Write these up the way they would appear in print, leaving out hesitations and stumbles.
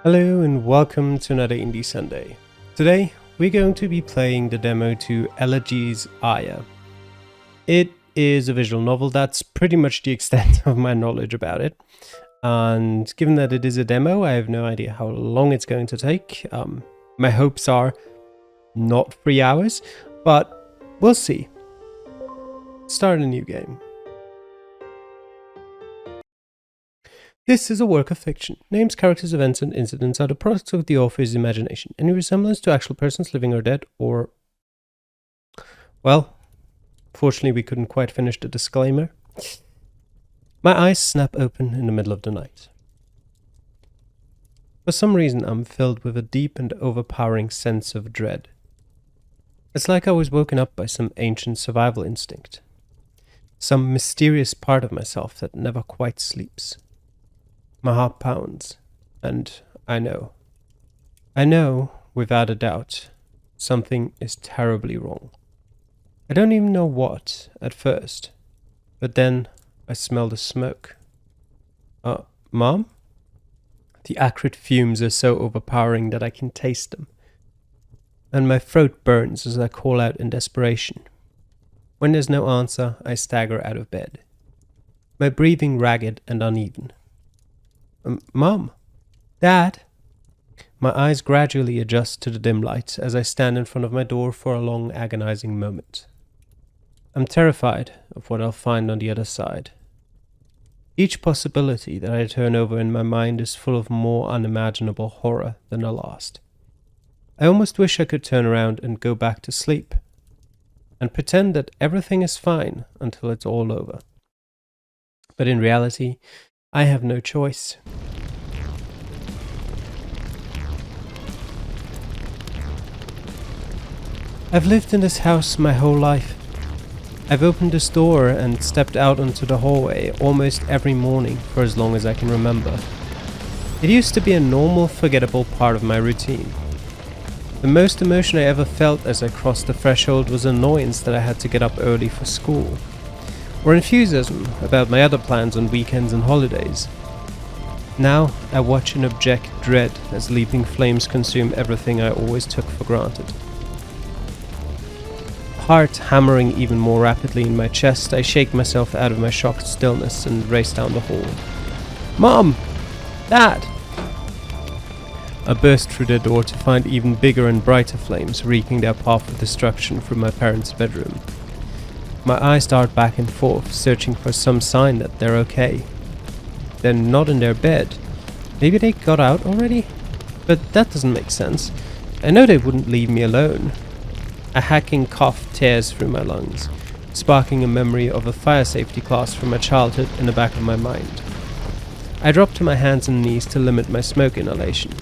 Hello and welcome to another Indie Sunday. Today we're going to be playing the demo to Elegies Aya. It is a visual novel. That's pretty much the extent of my knowledge about it. And given that it is a demo, I have no idea how long it's going to take. My hopes are not 3 hours, but we'll see. Start a new game. This is a work of fiction. Names, characters, events, and incidents are the products of the author's imagination. Any resemblance to actual persons, living or dead, or... Well, fortunately we couldn't quite finish the disclaimer. My eyes snap open in the middle of the night. For some reason I'm filled with a deep and overpowering sense of dread. It's like I was woken up by some ancient survival instinct. Some mysterious part of myself that never quite sleeps. My heart pounds, and I know without a doubt, something is terribly wrong. I don't even know what at first, but then I smell the smoke. Mom? The acrid fumes are so overpowering that I can taste them, and my throat burns as I call out in desperation. When there's no answer, I stagger out of bed, my breathing ragged and uneven. Mom? Dad? My eyes gradually adjust to the dim light as I stand in front of my door for a long, agonizing moment. I'm terrified of what I'll find on the other side. Each possibility that I turn over in my mind is full of more unimaginable horror than the last. I almost wish I could turn around and go back to sleep, and pretend that everything is fine until it's all over. But in reality, I have no choice. I've lived in this house my whole life. I've opened this door and stepped out onto the hallway almost every morning for as long as I can remember. It used to be a normal, forgettable part of my routine. The most emotion I ever felt as I crossed the threshold was annoyance that I had to get up early for school, or enthusiasm about my other plans on weekends and holidays. Now I watch in abject dread as leaping flames consume everything I always took for granted. Heart hammering even more rapidly in my chest, I shake myself out of my shocked stillness and race down the hall. Mom! Dad! I burst through the door to find even bigger and brighter flames wreaking their path of destruction through my parents' bedroom. My eyes dart back and forth, searching for some sign that they're okay. They're not in their bed. Maybe they got out already? But that doesn't make sense. I know they wouldn't leave me alone. A hacking cough tears through my lungs, sparking a memory of a fire safety class from my childhood in the back of my mind. I drop to my hands and knees to limit my smoke inhalation.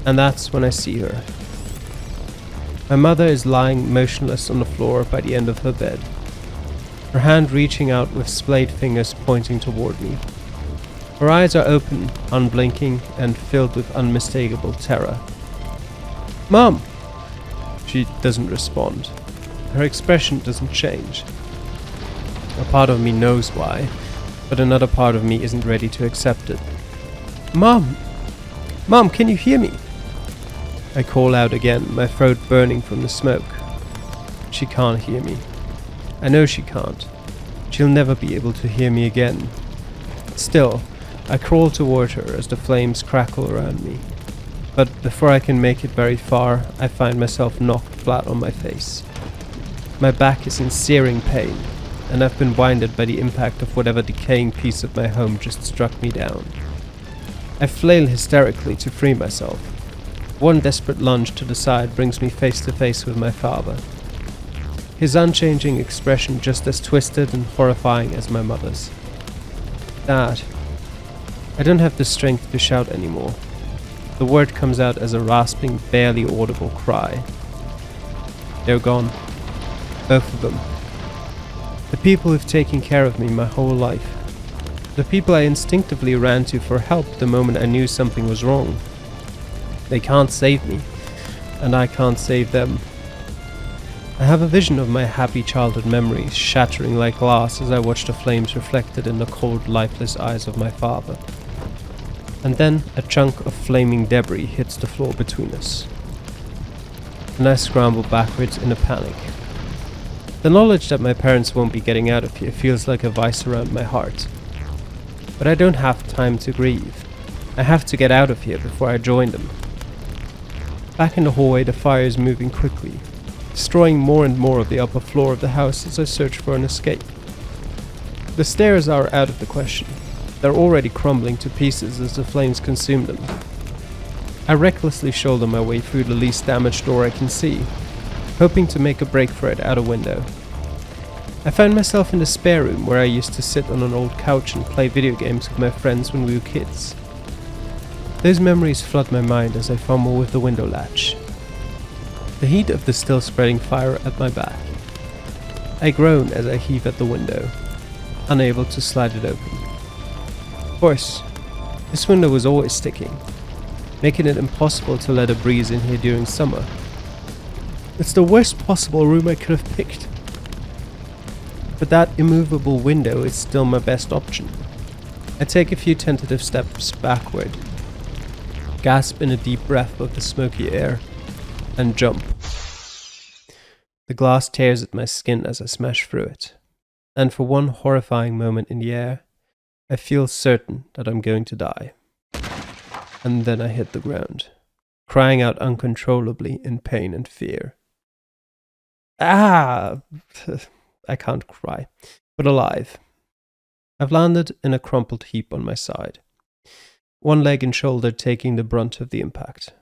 And that's when I see her. My mother is lying motionless on the floor by the end of her bed, her hand reaching out with splayed fingers pointing toward me. Her eyes are open, unblinking, and filled with unmistakable terror. Mom! She doesn't respond. Her expression doesn't change. A part of me knows why, but another part of me isn't ready to accept it. Mom! Mom, can you hear me? I call out again, my throat burning from the smoke. She can't hear me. I know she can't. She'll never be able to hear me again. Still, I crawl toward her as the flames crackle around me. But before I can make it very far, I find myself knocked flat on my face. My back is in searing pain, and I've been winded by the impact of whatever decaying piece of my home just struck me down. I flail hysterically to free myself. One desperate lunge to the side brings me face to face with my father. His unchanging expression just as twisted and horrifying as my mother's. Dad. I don't have the strength to shout anymore. The word comes out as a rasping, barely audible cry. They're gone. Both of them. The people who've taken care of me my whole life. The people I instinctively ran to for help the moment I knew something was wrong. They can't save me, and I can't save them. I have a vision of my happy childhood memories shattering like glass as I watch the flames reflected in the cold, lifeless eyes of my father. and then a chunk of flaming debris hits the floor between us, and I scramble backwards in a panic. The knowledge that my parents won't be getting out of here feels like a vice around my heart. But I don't have time to grieve. I have to get out of here before I join them. Back in the hallway, the fire is moving quickly, destroying more and more of the upper floor of the house as I search for an escape. The stairs are out of the question. They're already crumbling to pieces as the flames consume them. I recklessly shoulder my way through the least damaged door I can see, hoping to make a break for it out a window. I find myself in the spare room where I used to sit on an old couch and play video games with my friends when we were kids. Those memories flood my mind as I fumble with the window latch. The heat of the still spreading fire at my back. I groan as I heave at the window, unable to slide it open. Of course, this window was always sticking, making it impossible to let a breeze in here during summer. It's the worst possible room I could have picked. But that immovable window is still my best option. I take a few tentative steps backward, gasp in a deep breath of the smoky air, and jump. The glass tears at my skin as I smash through it, and for one horrifying moment in the air, I feel certain that I'm going to die. And then I hit the ground, crying out uncontrollably in pain and fear. Ah! I can't cry, but alive. I've landed in a crumpled heap on my side, one leg and shoulder taking the brunt of the impact.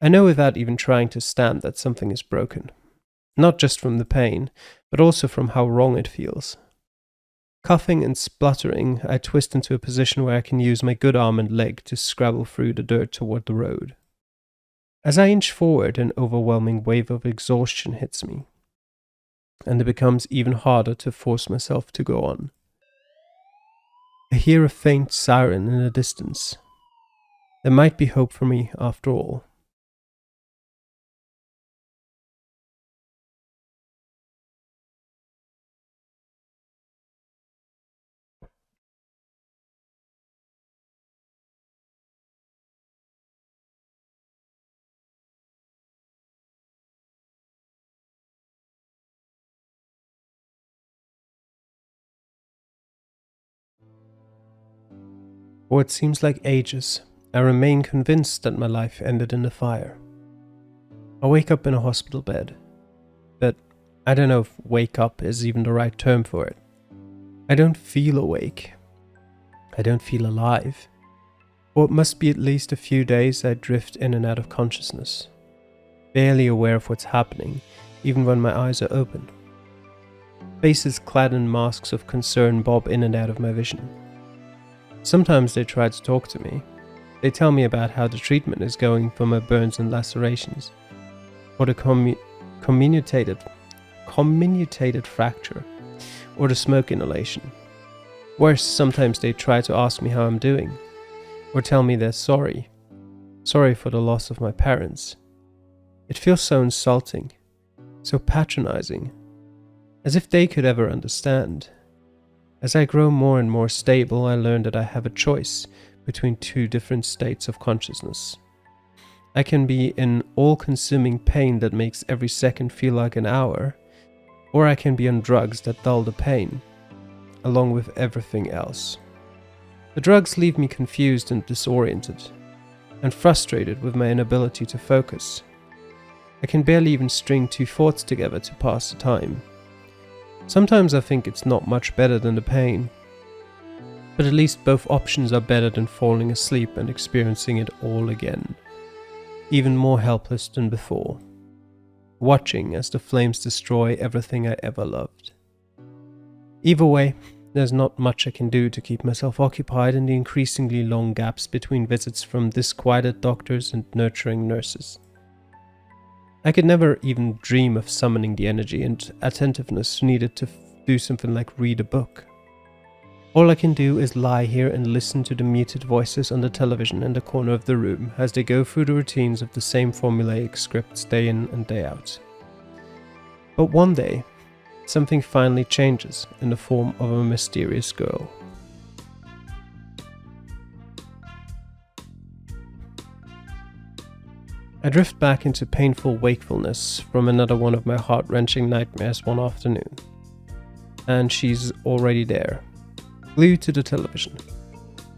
I know without even trying to stand that something is broken, not just from the pain, but also from how wrong it feels. Coughing and spluttering, I twist into a position where I can use my good arm and leg to scrabble through the dirt toward the road. As I inch forward, an overwhelming wave of exhaustion hits me, and it becomes even harder to force myself to go on. I hear a faint siren in the distance. There might be hope for me after all. For it seems like ages, I remain convinced that my life ended in the fire. I wake up in a hospital bed, but I don't know if wake up is even the right term for it. I don't feel awake. I don't feel alive. For it must be at least a few days I drift in and out of consciousness, barely aware of what's happening, even when my eyes are open. Faces clad in masks of concern bob in and out of my vision. Sometimes they try to talk to me. They tell me about how the treatment is going for my burns and lacerations, or the comminuted fracture, or the smoke inhalation. Worse, sometimes they try to ask me how I'm doing, or tell me they're sorry for the loss of my parents. It feels so insulting, so patronizing, as if they could ever understand. As I grow more and more stable, I learn that I have a choice between two different states of consciousness. I can be in all-consuming pain that makes every second feel like an hour, or I can be on drugs that dull the pain, along with everything else. The drugs leave me confused and disoriented, and frustrated with my inability to focus. I can barely even string two thoughts together to pass the time. Sometimes I think it's not much better than the pain, but at least both options are better than falling asleep and experiencing it all again, even more helpless than before, watching as the flames destroy everything I ever loved. Either way, there's not much I can do to keep myself occupied in the increasingly long gaps between visits from disquieted doctors and nurturing nurses. I could never even dream of summoning the energy and attentiveness needed to do something like read a book. All I can do is lie here and listen to the muted voices on the television in the corner of the room as they go through the routines of the same formulaic scripts day in and day out. But one day, something finally changes in the form of a mysterious girl. I drift back into painful wakefulness from another one of my heart-wrenching nightmares one afternoon. And she's already there, glued to the television.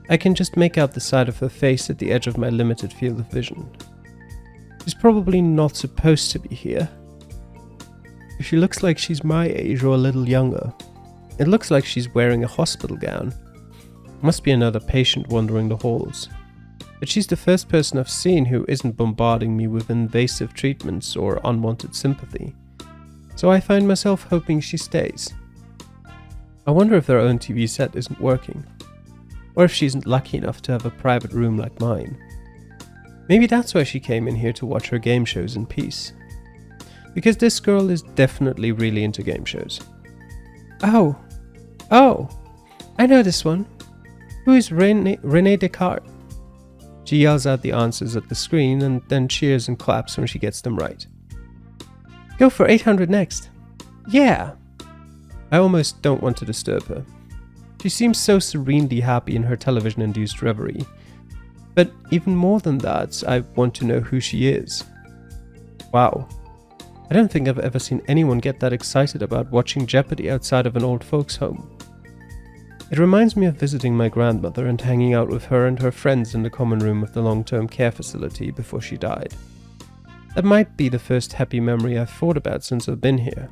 I can just make out the side of her face at the edge of my limited field of vision. She's probably not supposed to be here. She looks like she's my age or a little younger. It looks like she's wearing a hospital gown. Must be another patient wandering the halls. But she's the first person I've seen who isn't bombarding me with invasive treatments or unwanted sympathy. So I find myself hoping she stays. I wonder if their own TV set isn't working. Or if she isn't lucky enough to have a private room like mine. Maybe that's why she came in here to watch her game shows in peace. Because this girl is definitely really into game shows. Oh, I know this one. Who is René Descartes? She yells out the answers at the screen and then cheers and claps when she gets them right. Go for 800 next. Yeah. I almost don't want to disturb her. She seems so serenely happy in her television-induced reverie. But even more than that, I want to know who she is. Wow. I don't think I've ever seen anyone get that excited about watching Jeopardy outside of an old folks' home. It reminds me of visiting my grandmother and hanging out with her and her friends in the common room of the long-term care facility before she died. That might be the first happy memory I've thought about since I've been here.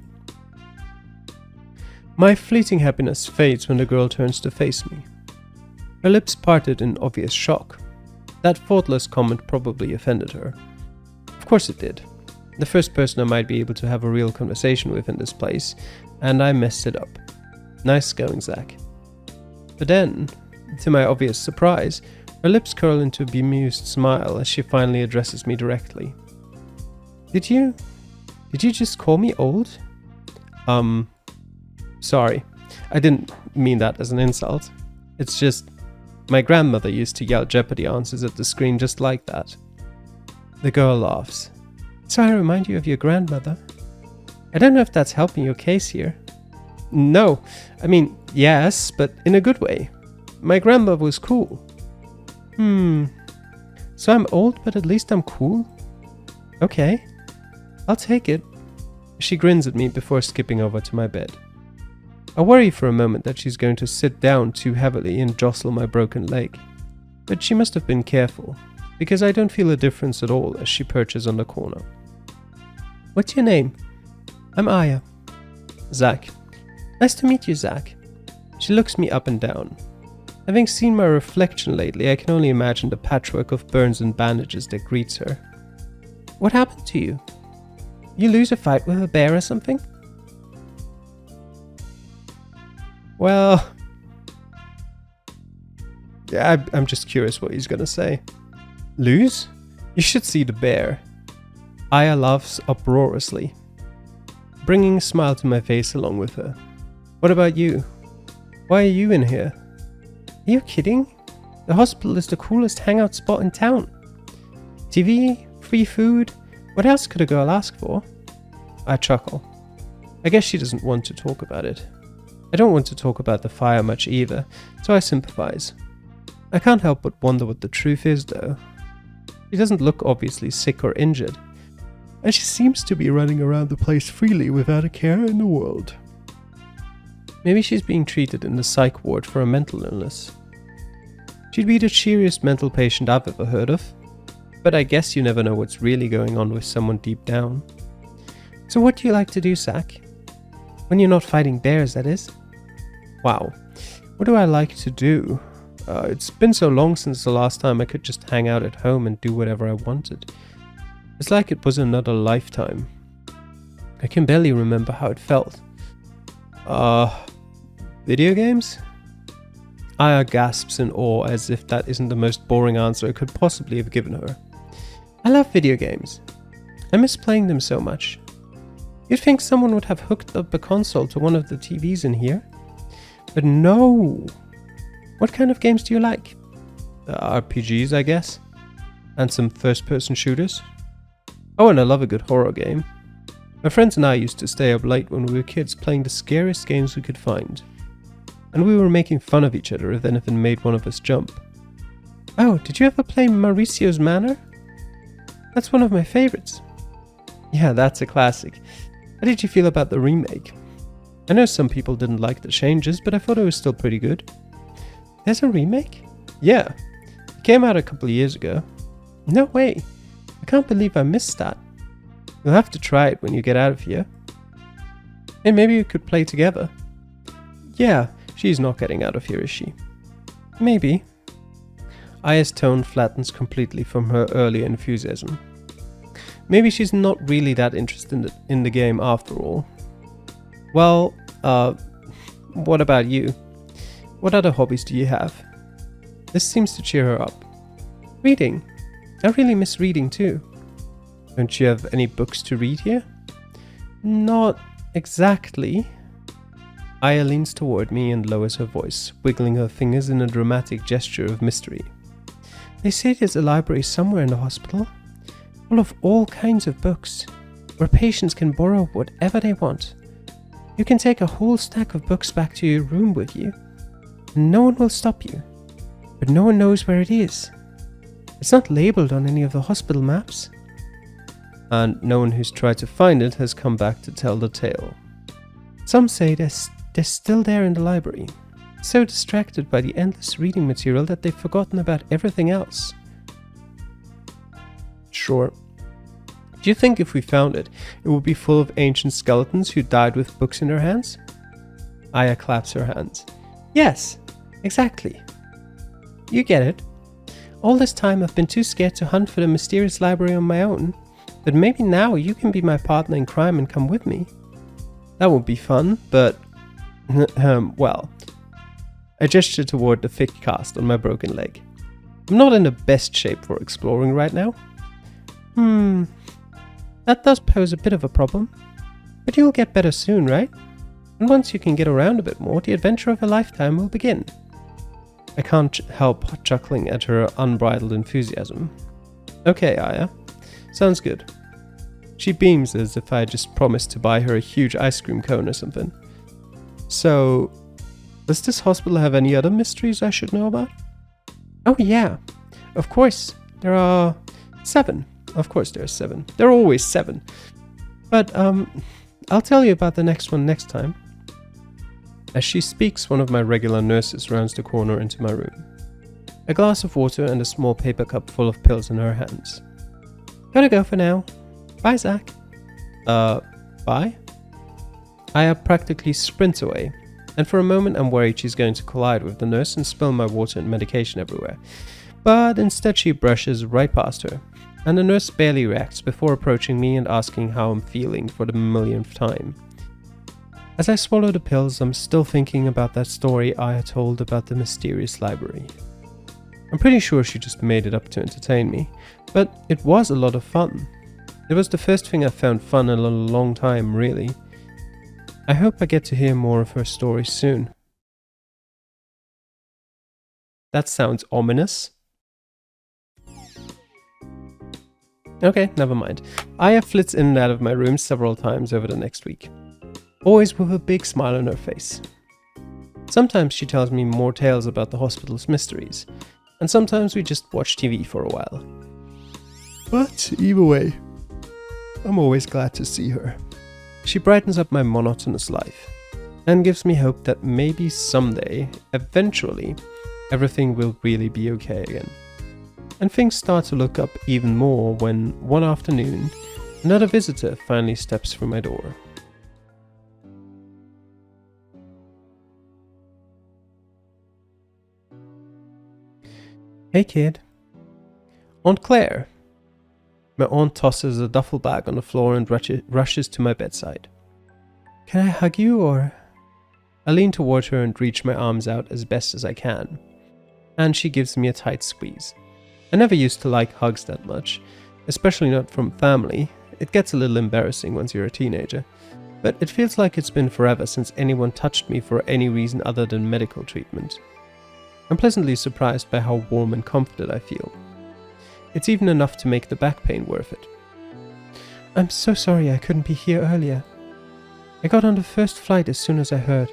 My fleeting happiness fades when the girl turns to face me. Her lips parted in obvious shock. That thoughtless comment probably offended her. Of course it did. The first person I might be able to have a real conversation with in this place, and I messed it up. Nice going, Zach. But then, to my obvious surprise, her lips curl into a bemused smile as she finally addresses me directly. Did you just call me old? Sorry. I didn't mean that as an insult. It's just, my grandmother used to yell Jeopardy answers at the screen just like that. The girl laughs. So I remind you of your grandmother? I don't know if that's helping your case here. No, I mean, yes, but in a good way. My grandma was cool. So I'm old, but at least I'm cool? Okay, I'll take it. She grins at me before skipping over to my bed. I worry for a moment that she's going to sit down too heavily and jostle my broken leg. But she must have been careful, because I don't feel a difference at all as she perches on the corner. What's your name? I'm Aya. Zach. Nice to meet you, Zach. She looks me up and down. Having seen my reflection lately, I can only imagine the patchwork of burns and bandages that greets her. What happened to you? You lose a fight with a bear or something? Well... yeah, I'm just curious what he's gonna say. Lose? You should see the bear. Aya laughs uproariously, bringing a smile to my face along with her. What about you? Why are you in here? Are you kidding? The hospital is the coolest hangout spot in town. TV, free food, what else could a girl ask for? I chuckle. I guess she doesn't want to talk about it. I don't want to talk about the fire much either, so I sympathize. I can't help but wonder what the truth is though. She doesn't look obviously sick or injured, and she seems to be running around the place freely without a care in the world. Maybe she's being treated in the psych ward for a mental illness. She'd be the cheeriest mental patient I've ever heard of, but I guess you never know what's really going on with someone deep down. So what do you like to do, Zach? When you're not fighting bears, that is. Wow, what do I like to do? It's been so long since the last time I could just hang out at home and do whatever I wanted. It's like it was another lifetime. I can barely remember how it felt. Video games? Aya gasps in awe as if that isn't the most boring answer I could possibly have given her. I love video games. I miss playing them so much. You'd think someone would have hooked up a console to one of the TVs in here. But no! What kind of games do you like? RPGs, I guess. And some first-person shooters. Oh, and I love a good horror game. My friends and I used to stay up late when we were kids playing the scariest games we could find. And we were making fun of each other if anything made one of us jump. Oh, did you ever play Mauricio's Manor? That's one of my favorites. Yeah, that's a classic. How did you feel about the remake? I know some people didn't like the changes, but I thought it was still pretty good. There's a remake? Yeah. It came out a couple of years ago. No way. I can't believe I missed that. You'll have to try it when you get out of here. Hey, maybe we could play together. Yeah, she's not getting out of here, is she? Maybe. Aya's tone flattens completely from her earlier enthusiasm. Maybe she's not really that interested in the game after all. Well, what about you? What other hobbies do you have? This seems to cheer her up. Reading. I really miss reading too. Don't you have any books to read here? Not exactly. Aya leans toward me and lowers her voice, wiggling her fingers in a dramatic gesture of mystery. They say there's a library somewhere in the hospital, full of all kinds of books, where patients can borrow whatever they want. You can take a whole stack of books back to your room with you, and no one will stop you. But no one knows where it is. It's not labeled on any of the hospital maps. And no one who's tried to find it has come back to tell the tale. Some say they're still there in the library, so distracted by the endless reading material that they've forgotten about everything else. Sure. Do you think if we found it, it would be full of ancient skeletons who died with books in their hands? Aya claps her hands. Yes, exactly. You get it. All this time I've been too scared to hunt for the mysterious library on my own, but maybe now you can be my partner in crime and come with me. That would be fun, but... well... I gesture toward the thick cast on my broken leg. I'm not in the best shape for exploring right now. That does pose a bit of a problem. But you'll get better soon, right? And once you can get around a bit more, the adventure of a lifetime will begin. I can't help chuckling at her unbridled enthusiasm. Okay, Aya. Sounds good. She beams as if I just promised to buy her a huge ice cream cone or something. So, does this hospital have any other mysteries I should know about? Oh yeah, of course. There are 7. Of course there are 7. There are always 7. But, I'll tell you about the next one next time. As she speaks, one of my regular nurses rounds the corner into my room. A glass of water and a small paper cup full of pills in her hands. Gotta go for now. Bye, Zach. Bye? Aya practically sprints away, and for a moment I'm worried she's going to collide with the nurse and spill my water and medication everywhere. But instead she brushes right past her, and the nurse barely reacts before approaching me and asking how I'm feeling for the millionth time. As I swallow the pills, I'm still thinking about that story Aya told about the mysterious library. I'm pretty sure she just made it up to entertain me, but it was a lot of fun. It was the first thing I found fun in a long time, really. I hope I get to hear more of her story soon. That sounds ominous. Okay, never mind. Aya flits in and out of my room several times over the next week, always with a big smile on her face. Sometimes she tells me more tales about the hospital's mysteries, and sometimes we just watch TV for a while. But either way, I'm always glad to see her. She brightens up my monotonous life, and gives me hope that maybe someday, eventually, everything will really be okay again. And things start to look up even more when, one afternoon, another visitor finally steps through my door. Hey kid. Aunt Claire. My aunt tosses a duffel bag on the floor and rushes to my bedside. Can I hug you or... I lean toward her and reach my arms out as best as I can, and she gives me a tight squeeze. I never used to like hugs that much, especially not from family. It gets a little embarrassing once you're a teenager, but it feels like it's been forever since anyone touched me for any reason other than medical treatment. I'm pleasantly surprised by how warm and comforted I feel. It's even enough to make the back pain worth it. I'm so sorry I couldn't be here earlier. I got on the first flight as soon as I heard.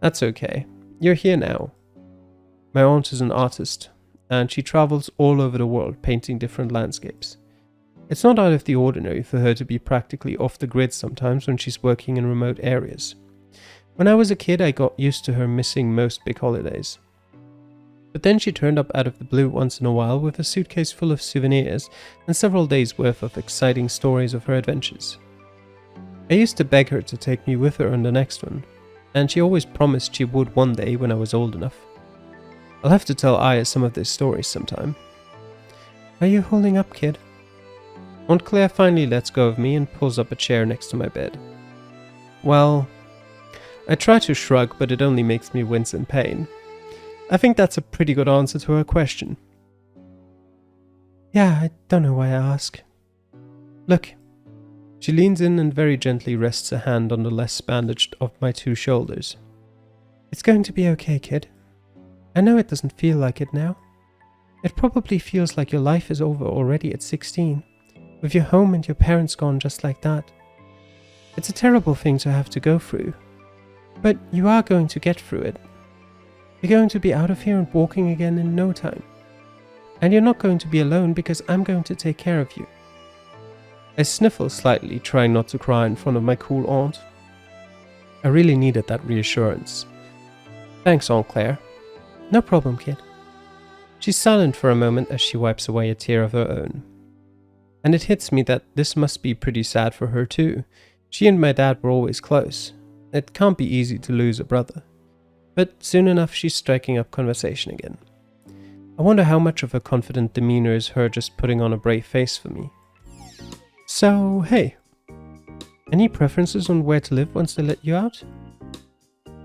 That's okay. You're here now. My aunt is an artist, and she travels all over the world painting different landscapes. It's not out of the ordinary for her to be practically off the grid sometimes when she's working in remote areas. When I was a kid, I got used to her missing most big holidays. But then she turned up out of the blue once in a while with a suitcase full of souvenirs and several days' worth of exciting stories of her adventures. I used to beg her to take me with her on the next one, and she always promised she would one day when I was old enough. I'll have to tell Aya some of these stories sometime. Are you holding up, kid? Aunt Claire finally lets go of me and pulls up a chair next to my bed. Well, I try to shrug, but it only makes me wince in pain. I think that's a pretty good answer to her question. Yeah, I don't know why I ask. Look. She leans in and very gently rests a hand on the less bandaged of my two shoulders. It's going to be okay, kid. I know it doesn't feel like it now. It probably feels like your life is over already at 16, with your home and your parents gone just like that. It's a terrible thing to have to go through, but you are going to get through it. You're going to be out of here and walking again in no time. And you're not going to be alone because I'm going to take care of you. I sniffle slightly, trying not to cry in front of my cool aunt. I really needed that reassurance. Thanks, Aunt Claire. No problem, kid. She's silent for a moment as she wipes away a tear of her own. And it hits me that this must be pretty sad for her too. She and my dad were always close. It can't be easy to lose a brother. But soon enough she's striking up conversation again. I wonder how much of her confident demeanor is her just putting on a brave face for me. So, hey, any preferences on where to live once they let you out?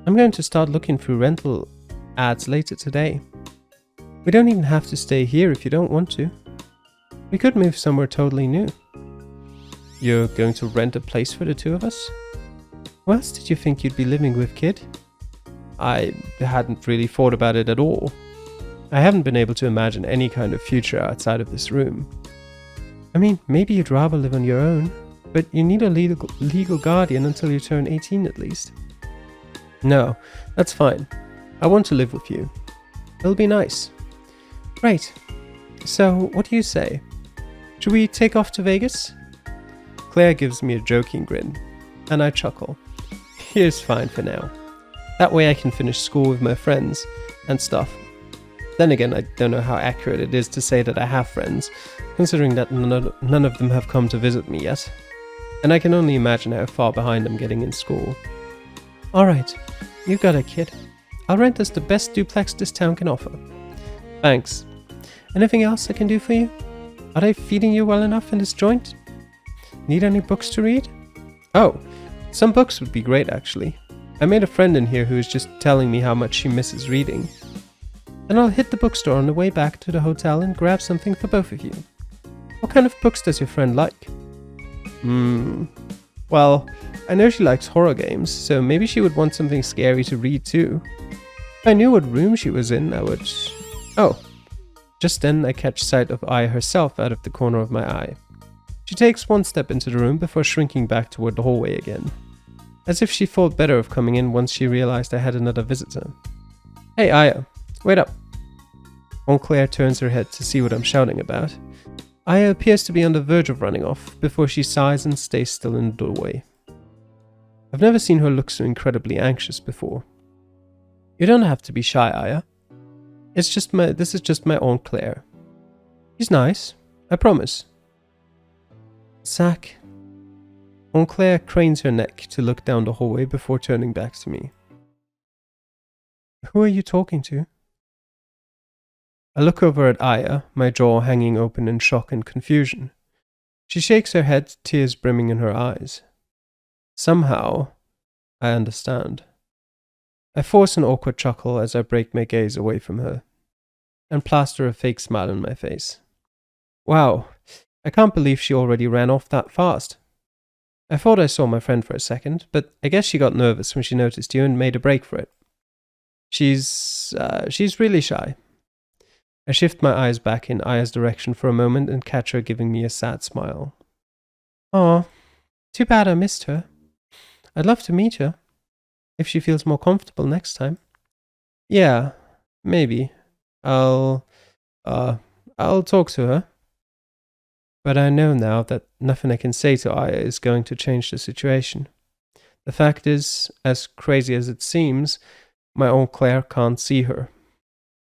I'm going to start looking through rental ads later today. We don't even have to stay here if you don't want to. We could move somewhere totally new. You're going to rent a place for the two of us? Who else did you think you'd be living with, kid? I hadn't really thought about it at all. I haven't been able to imagine any kind of future outside of this room. I mean, maybe you'd rather live on your own, but you need a legal guardian until you turn 18 at least. No, that's fine. I want to live with you. It'll be nice. Great. So, what do you say? Should we take off to Vegas? Claire gives me a joking grin, and I chuckle. Here's fine for now. That way I can finish school with my friends and stuff. Then again, I don't know how accurate it is to say that I have friends, considering that none of them have come to visit me yet. And I can only imagine how far behind I'm getting in school. Alright, you got it, kid. I'll rent us the best duplex this town can offer. Thanks. Anything else I can do for you? Are they feeding you well enough in this joint? Need any books to read? Oh, some books would be great actually. I made a friend in here who is just telling me how much she misses reading. Then I'll hit the bookstore on the way back to the hotel and grab something for both of you. What kind of books does your friend like? Well, I know she likes horror games, so maybe she would want something scary to read too. If I knew what room she was in, I would... Oh. Just then I catch sight of Aya herself out of the corner of my eye. She takes one step into the room before shrinking back toward the hallway again. As if she thought better of coming in once she realized I had another visitor. Hey Aya, wait up. Aunt Claire turns her head to see what I'm shouting about. Aya appears to be on the verge of running off before she sighs and stays still in the doorway. I've never seen her look so incredibly anxious before. You don't have to be shy, Aya. This is just my Aunt Claire. She's nice, I promise. Zach. Aunt Claire cranes her neck to look down the hallway before turning back to me. Who are you talking to? I look over at Aya, my jaw hanging open in shock and confusion. She shakes her head, tears brimming in her eyes. Somehow, I understand. I force an awkward chuckle as I break my gaze away from her, and plaster a fake smile on my face. Wow, I can't believe she already ran off that fast. I thought I saw my friend for a second, but I guess she got nervous when she noticed you and made a break for it. She's really shy. I shift my eyes back in Aya's direction for a moment and catch her giving me a sad smile. Aw, too bad I missed her. I'd love to meet her, if she feels more comfortable next time. Yeah, maybe. I'll talk to her. But I know now that nothing I can say to Aya is going to change the situation. The fact is, as crazy as it seems, my own Claire can't see her.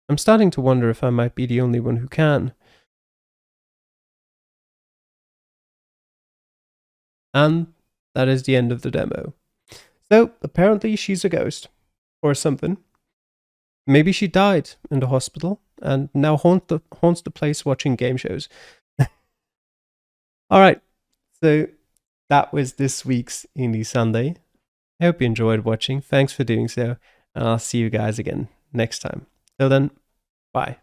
I'm starting to wonder if I might be the only one who can. And that is the end of the demo. So, apparently she's a ghost. Or something. Maybe she died in the hospital and now haunts the place watching game shows. Alright, so that was this week's Indie Sunday. I hope you enjoyed watching. Thanks for doing so, and I'll see you guys again next time. Till then, bye.